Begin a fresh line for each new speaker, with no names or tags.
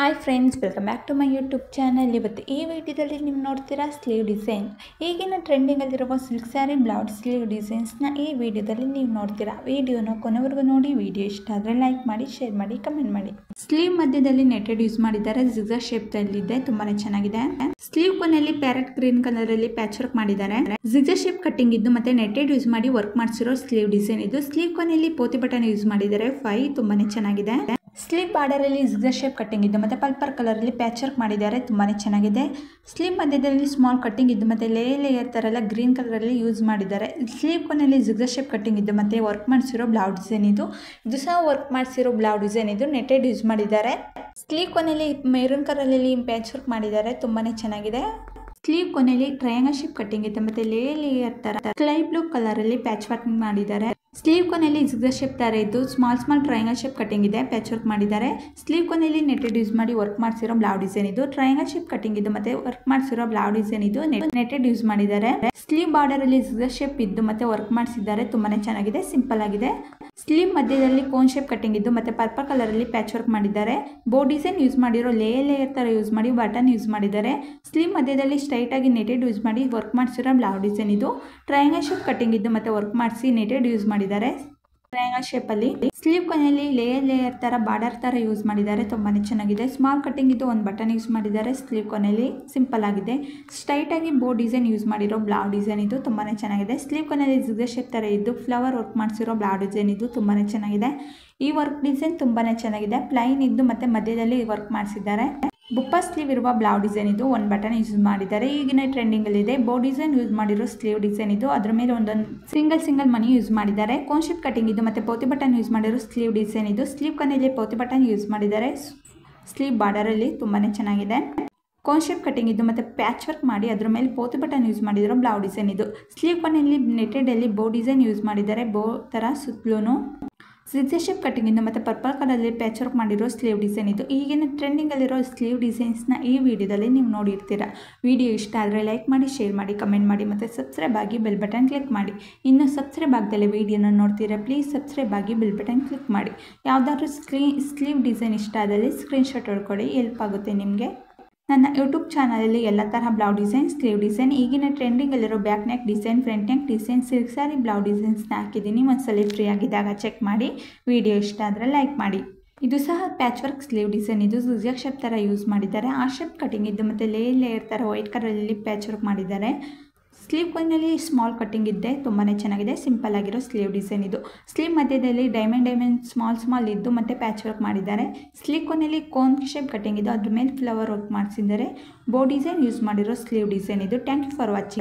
Hi friends, welcome back to my YouTube channel. ಇವತ್ತು ಈ ವಿಡಿಯೋದಲ್ಲಿ ನೀವು ನೋಡ್ತೀರಾ ಸ್ಲೀವ್ ಡಿಸೈನ್. ಈಗಿನ ಟ್ರೆಂಡಿಂಗಲ್ಲಿರುವ ಸಿಲ್ಕ್ ಸ್ಯಾರಿ ಬ್ಲೌಸ್ ಸ್ಲೀವ್ ಡಿಸೈನ್ಸ್ನ ಈ ವಿಡಿಯೋದಲ್ಲಿ ನೀವು ನೋಡ್ತೀರಾ. ವಿಡಿಯೋನ ಕೊನೆವರೆಗೂ ನೋಡಿ. ವಿಡಿಯೋ ಇಷ್ಟ ಆದರೆ ಲೈಕ್ ಮಾಡಿ, ಶೇರ್ ಮಾಡಿ, ಕಮೆಂಟ್ ಮಾಡಿ. ಸ್ಲೀವ್ ಮಧ್ಯದಲ್ಲಿ ನೆಟೆಡ್ ಯೂಸ್ ಮಾಡಿದ್ದಾರೆ. ಜಿಗ್ಜಾಗ್ ಶೇಪ್ನಲ್ಲಿದೆ, ತುಂಬಾನೇ ಚೆನ್ನಾಗಿದೆ. ಸ್ಲೀವ್ ಕೊನೆಯಲ್ಲಿ ಪ್ಯಾರೆಟ್ ಗ್ರೀನ್ ಕಲರ್ ಅಲ್ಲಿ ಪ್ಯಾಚ್ ವರ್ಕ್ ಮಾಡಿದ್ದಾರೆ. ಜಿಗ್ಜಾಗ್ ಶೇಪ್ ಕಟ್ಟಿಂಗ್ ಇದ್ದು ಮತ್ತೆ ನೆಟೆಡ್ ಯೂಸ್ ಮಾಡಿ ವರ್ಕ್ ಮಾಡಿಸಿರೋ ಸ್ಲೀವ್ ಡಿಸೈನ್ ಇದು. ಸ್ಲೀವ್ ಕೊನೆಯಲ್ಲಿ ಪೋತಿ ಬಟನ್ ಯೂಸ್ ಮಾಡಿದ್ದಾರೆ. ತುಂಬಾನೇ ಚೆನ್ನಾಗಿದೆ. ಸ್ಲೀವ್ ಬಾರ್ಡರ್ ಅಲ್ಲಿ ಜಿಗ್ಜಾಗ್ ಶೇಪ್ ಕಟ್ಟಿಂಗ್ ಇದ್ದು ಮತ್ತೆ ಪರ್ಪಲ್ ಕಲರ್ ಅಲ್ಲಿ ಪ್ಯಾಚ್ ವರ್ಕ್ ಮಾಡಿದ್ದಾರೆ. ತುಂಬಾನೇ ಚೆನ್ನಾಗಿದೆ. ಸ್ಲೀವ್ ಮಧ್ಯದಲ್ಲಿ ಸ್ಮಾಲ್ ಕಟ್ಟಿಂಗ್ ಇದ್ದು ಮತ್ತೆ ಲೇಯರ್ ತರ ಎಲ್ಲ ಗ್ರೀನ್ ಕಲರ್ ಅಲ್ಲಿ ಯೂಸ್ ಮಾಡಿದ್ದಾರೆ. ಸ್ಲೀವ್ ಕೊನೆಯಲ್ಲಿ ಜಿಗ್ಜಾಗ್ ಶೇಪ್ ಕಟ್ಟಿಂಗ್ ಇದ್ದು ಮತ್ತೆ ವರ್ಕ್ ಮಾಡಿಸಿರೋ ಬ್ಲೌಸ್ ಡಿಸೈನ್ ಇದು. ಇದು ಸಹ ವರ್ಕ್ ಮಾಡಿಸಿರೋ ಬ್ಲೌಸ್ ಡಿಸೈನ್ ಇದು. ನೆಟೆಡ್ ಯೂಸ್ ಮಾಡಿದ್ದಾರೆ. ಸ್ಲೀವ್ ಕೊನೆಯಲ್ಲಿ ಮೆರೂನ್ ಕಲರ್ ಅಲ್ಲಿ ಪ್ಯಾಚ್ ವರ್ಕ್ ಮಾಡಿದ್ದಾರೆ. ತುಂಬಾನೇ ಚೆನ್ನಾಗಿದೆ. ಸ್ಲೀವ್ ಕೊನೆಯಲ್ಲಿ ಟ್ರಯಾಂಗಲ್ ಶೇಪ್ ಕಟ್ಟಿಂಗ್ ಇತ್ತು ಮತ್ತೆ ಲೇಯರ್ ತರ ಸ್ಕೈ ಬ್ಲೂ ಕಲರ್ ಅಲ್ಲಿ ಪ್ಯಾಚ್ ವರ್ಕ್ ಮಾಡಿದ್ದಾರೆ. ಸ್ಲೀವ್ ಕೊನೆಯಲ್ಲಿ ಜಿಗ್ಜಾಗ್ ಶೇಪ್ ತರ ಇದ್ದು ಸ್ಮಾಲ್ ಟ್ರಯಾಂಗಲ್ ಶೇಪ್ ಕಟ್ಟಿಂಗ್ ಇದೆ, ಪ್ಯಾಚ್ ವರ್ಕ್ ಮಾಡಿದ್ದಾರೆ. ಸ್ಲೀವ್ ಕೊನೆಯಲ್ಲಿ ನೆಟೆಡ್ ಯೂಸ್ ಮಾಡಿ ವರ್ಕ್ ಮಾಡಿಸಿರೋ ಬ್ಲೌಸ್ ಡಿಸೈನ್ ಇದು. ಟ್ರಯಾಂಗಲ್ ಶೇಪ್ ಕಟ್ಟಿಂಗ್ ಇದು ಮತ್ತೆ ವರ್ಕ್ ಮಾಡಿಸಿರೋ ಬ್ಲೌಸ್ ಡಿಸೈನ್ ಇದು. ನೆಟೆಡ್ ಯೂಸ್ ಮಾಡಿದ್ದಾರೆ. ಸ್ಲೀವ್ ಬಾರ್ಡರ್ ಅಲ್ಲಿ ಜಿಗ್ಜಾಗ್ ಶೇಪ್ ಇದ್ದು ಮತ್ತೆ ವರ್ಕ್ ಮಾಡಿಸಿದ್ದಾರೆ. ತುಂಬಾನೇ ಚೆನ್ನಾಗಿದೆ, ಸಿಂಪಲ್ ಆಗಿದೆ. ಸ್ಲೀವ್ ಮಧ್ಯದಲ್ಲಿ ಕೋನ್ ಶೇಪ್ ಕಟ್ಟಿಂಗ್ ಇದ್ದು ಮತ್ತೆ ಪರ್ಪಲ್ ಕಲರ್ ಅಲ್ಲಿ ಪ್ಯಾಚ್ ವರ್ಕ್ ಮಾಡಿದ್ದಾರೆ. ಬೋ ಡಿಸೈನ್ ಯೂಸ್ ಮಾಡಿರೋ ಲೇಯರ್ ತರ ಯೂಸ್ ಮಾಡಿ ಬಟನ್ ಯೂಸ್ ಮಾಡಿದ್ದಾರೆ. ಸ್ಲೀವ್ ಮಧ್ಯದಲ್ಲಿ ಸ್ಟ್ರೈಟ್ ಆಗಿ ನೆಟೆಡ್ ಯೂಸ್ ಮಾಡಿ ವರ್ಕ್ ಮಾಡಿಸಿರೋ ಬ್ಲೌಸ್ ಡಿಸೈನ್ ಇದು. ಟ್ರಯಾಂಗಲ್ ಶೇಪ್ ಕಟ್ಟಿಂಗ್ ಇದ್ದು ಮತ್ತೆ ವರ್ಕ್ ಮಾಡಿಸಿ ನೆಟೆಡ್ ಯೂಸ್ ಮಾಡಿದ್ದಾರೆ. ಟ್ರಯಾಂಗಲ್ ಶೇಪ್ ಅಲ್ಲಿ ಸ್ಲೀವ್ ಕೊನೆಯಲ್ಲಿ ಲೇಯರ್ ತರ ಬಾರ್ಡರ್ ತರ ಯೂಸ್ ಮಾಡಿದ್ದಾರೆ. ತುಂಬಾನೇ ಚೆನ್ನಾಗಿದೆ. ಸ್ಮಾಲ್ ಕಟ್ಟಿಂಗ್ ಇದ್ದು ಒಂದು ಬಟನ್ ಯೂಸ್ ಮಾಡಿದ್ದಾರೆ. ಸ್ಲೀವ್ ಕೊನೆಯಲ್ಲಿ ಸಿಂಪಲ್ ಆಗಿದೆ. ಸ್ಟ್ರೈಟ್ ಆಗಿ ಬೋ ಡಿಸೈನ್ ಯೂಸ್ ಮಾಡಿರೋ ಬ್ಲೌಸ್ ಡಿಸೈನ್ ಇದು. ತುಂಬಾನೇ ಚೆನ್ನಾಗಿದೆ. ಸ್ಲೀವ್ ಕೊನೆಯಲ್ಲಿ ಜಿಗ್ಜಾಗ್ ಶೇಪ್ ತರ ಇದ್ದು ಫ್ಲವರ್ ವರ್ಕ್ ಮಾಡಿಸಿರೋ ಬ್ಲೌಸ್ ಡಿಸೈನ್ ಇದು. ತುಂಬಾನೇ ಚೆನ್ನಾಗಿದೆ. ಈ ವರ್ಕ್ ಡಿಸೈನ್ ತುಂಬಾನೇ ಚೆನ್ನಾಗಿದೆ. ಪ್ಲೈನ್ ಇದ್ದು ಮತ್ತೆ ಮಧ್ಯದಲ್ಲಿ ವರ್ಕ್ ಮಾಡಿಸಿದ್ದಾರೆ. ಬುಪ್ಪ ಸ್ಲೀವ್ ಇರುವ ಬ್ಲೌಸ್ ಡಿಸೈನ್ ಇದು. ಒಂದು ಬಟನ್ ಯೂಸ್ ಮಾಡಿದ್ದಾರೆ. ಈಗಿನ ಟ್ರೆಂಡಿಂಗ್ ಅಲ್ಲಿ ಇದೆ. ಬೋ ಡಿಸೈನ್ ಯೂಸ್ ಮಾಡಿರೋ ಸ್ಲೀವ್ ಡಿಸೈನ್ ಇದು. ಅದ್ರ ಮೇಲೆ ಒಂದೊಂದು ಸಿಂಗಲ್ ಮನಿ ಯೂಸ್ ಮಾಡಿದ್ದಾರೆ. ಕೋನ್ ಶೇಪ್ ಕಟ್ಟಿಂಗ್ ಇದು ಮತ್ತೆ ಪೋತಿ ಬಟನ್ ಯೂಸ್ ಮಾಡಿರೋ ಸ್ಲೀವ್ ಡಿಸೈನ್ ಇದು. ಸ್ಲೀವ್ ಕೊನೆಯಲ್ಲಿ ಪೋತಿ ಬಟನ್ ಯೂಸ್ ಮಾಡಿದ್ದಾರೆ. ಸ್ಲೀವ್ ಬಾರ್ಡರ್ ಅಲ್ಲಿ ತುಂಬಾನೇ ಚೆನ್ನಾಗಿದೆ. ಕೋನ್ ಶೇಪ್ ಕಟ್ಟಿಂಗ್ ಇದು ಮತ್ತೆ ಪ್ಯಾಚ್ ವರ್ಕ್ ಮಾಡಿ ಅದ್ರ ಮೇಲೆ ಪೋತಿ ಬಟನ್ ಯೂಸ್ ಮಾಡಿರೋ ಬ್ಲೌಸ್ ಡಿಸೈನ್ ಇದು. ಸ್ಲೀವ್ ಕೊನೆಯಲ್ಲಿ ನೆಟೆಡ್ ಅಲ್ಲಿ ಬೋ ಡಿಸೈನ್ ಯೂಸ್ ಮಾಡಿದ್ದಾರೆ. ಬೋ ತರ ಸುತ್ತಲೂ ಜಿಗ್ಜಾಗ್ ಶೇಪ್ ಕಟ್ಟಿಂಗ್ ಇಂದ ಮತ್ತೆ ಪರ್ಪಲ್ ಕಲರ್ ಅಲ್ಲಿ ಪ್ಯಾಚ್ ವರ್ಕ್ ಮಾಡಿರೋ ಸ್ಲೀವ್ ಡಿಸೈನ್ ಇದು. ಈಗಿನ ಟ್ರೆಂಡಿಂಗ್ ಅಲ್ಲಿರೋ ಸ್ಲೀವ್ ಡಿಸೈನ್ಸ್ನ ಈ ವಿಡಿಯೋದಲ್ಲಿ ನೀವು ನೋಡಿರ್ತೀರಾ. ವಿಡಿಯೋ ಇಷ್ಟ ಆದರೆ ಲೈಕ್ ಮಾಡಿ, ಶೇರ್ ಮಾಡಿ, ಕಮೆಂಟ್ ಮಾಡಿ ಮತ್ತು ಸಬ್ಸ್ಕ್ರೈಬ್ ಆಗಿ ಬೆಲ್ ಬಟನ್ ಕ್ಲಿಕ್ ಮಾಡಿ. ಇನ್ನು ಸಬ್ಸ್ಕ್ರೈಬ್ ಆಗದಲ್ಲೇ ವಿಡಿಯೋನ ನೋಡ್ತೀರಾ, ಪ್ಲೀಸ್ ಸಬ್ಸ್ಕ್ರೈಬ್ ಆಗಿ ಬೆಲ್ ಬಟನ್ ಕ್ಲಿಕ್ ಮಾಡಿ. ಯಾವುದಾದ್ರೂ ಸ್ಲೀವ್ ಡಿಸೈನ್ ಇಷ್ಟ ಆದಲ್ಲಿ ಸ್ಕ್ರೀನ್ಶಾಟ್ ಹೊಡ್ಕೊಳ್ಳಿ, ಹೆಲ್ಪ್ ಆಗುತ್ತೆ ನಿಮಗೆ. ನನ್ನ ಯೂಟ್ಯೂಬ್ ಚಾನಲಲ್ಲಿ ಎಲ್ಲ ತರಹ ಬ್ಲೌಸ್ ಡಿಸೈನ್, ಸ್ಲೀವ್ ಡಿಸೈನ್, ಈಗಿನ ಟ್ರೆಂಡಿಂಗಲ್ಲಿರೋ back neck design, front neck design, silk sari blouse ಡಿಸೈನ್ಸ್ನ ಹಾಕಿದ್ದೀನಿ. ಒಂದ್ಸಲ ಫ್ರೀ ಆಗಿದ್ದಾಗ ಚೆಕ್ ಮಾಡಿ. ವಿಡಿಯೋ ಇಷ್ಟ ಆದರೆ ಲೈಕ್ ಮಾಡಿ. ಇದು ಸಹ ಪ್ಯಾಚ್ ವರ್ಕ್ ಸ್ಲೀವ್ ಡಿಸೈನ್ ಇದು. ಜಿಗ್ಜಾಗ್ ಶೇಪ್ ಥರ ಯೂಸ್ ಮಾಡಿದ್ದಾರೆ. ಆ ಶೇಪ್ ಕಟ್ಟಿಂಗ್ ಇದ್ದು ಮತ್ತು ಲೇಯರ್ ಥರ ವೈಟ್ ಕಲರಲ್ಲಿ ಪ್ಯಾಚ್ ವರ್ಕ್ ಮಾಡಿದ್ದಾರೆ. ಸ್ಲೀವ್ ಕೊನೆಯಲ್ಲಿ ಸ್ಮಾಲ್ ಕಟ್ಟಿಂಗ್ ಇದ್ದೆ. ತುಂಬಾ ಚೆನ್ನಾಗಿದೆ. ಸಿಂಪಲ್ ಆಗಿರೋ ಸ್ಲೀವ್ ಡಿಸೈನ್ ಇದು. ಸ್ಲೀವ್ ಮಧ್ಯದಲ್ಲಿ ಡೈಮಂಡ್ ಸ್ಮಾಲ್ ಇದ್ದು ಮತ್ತೆ ಪ್ಯಾಚ್ ವರ್ಕ್ ಮಾಡಿದ್ದಾರೆ. ಸ್ಲೀವ್ ಕೊನೆಯಲ್ಲಿ ಕೋನ್ ಶೇಪ್ ಕಟ್ಟಿಂಗ್ ಇದು. ಅದ್ರ ಮೇಲೆ ಫ್ಲವರ್ ವರ್ಕ್ ಮಾಡಿಸಿದ್ದಾರೆ. ಬೋ ಡಿಸೈನ್ ಯೂಸ್ ಮಾಡಿರೋ ಸ್ಲೀವ್ ಡಿಸೈನ್ ಇದು. Thank you for watching.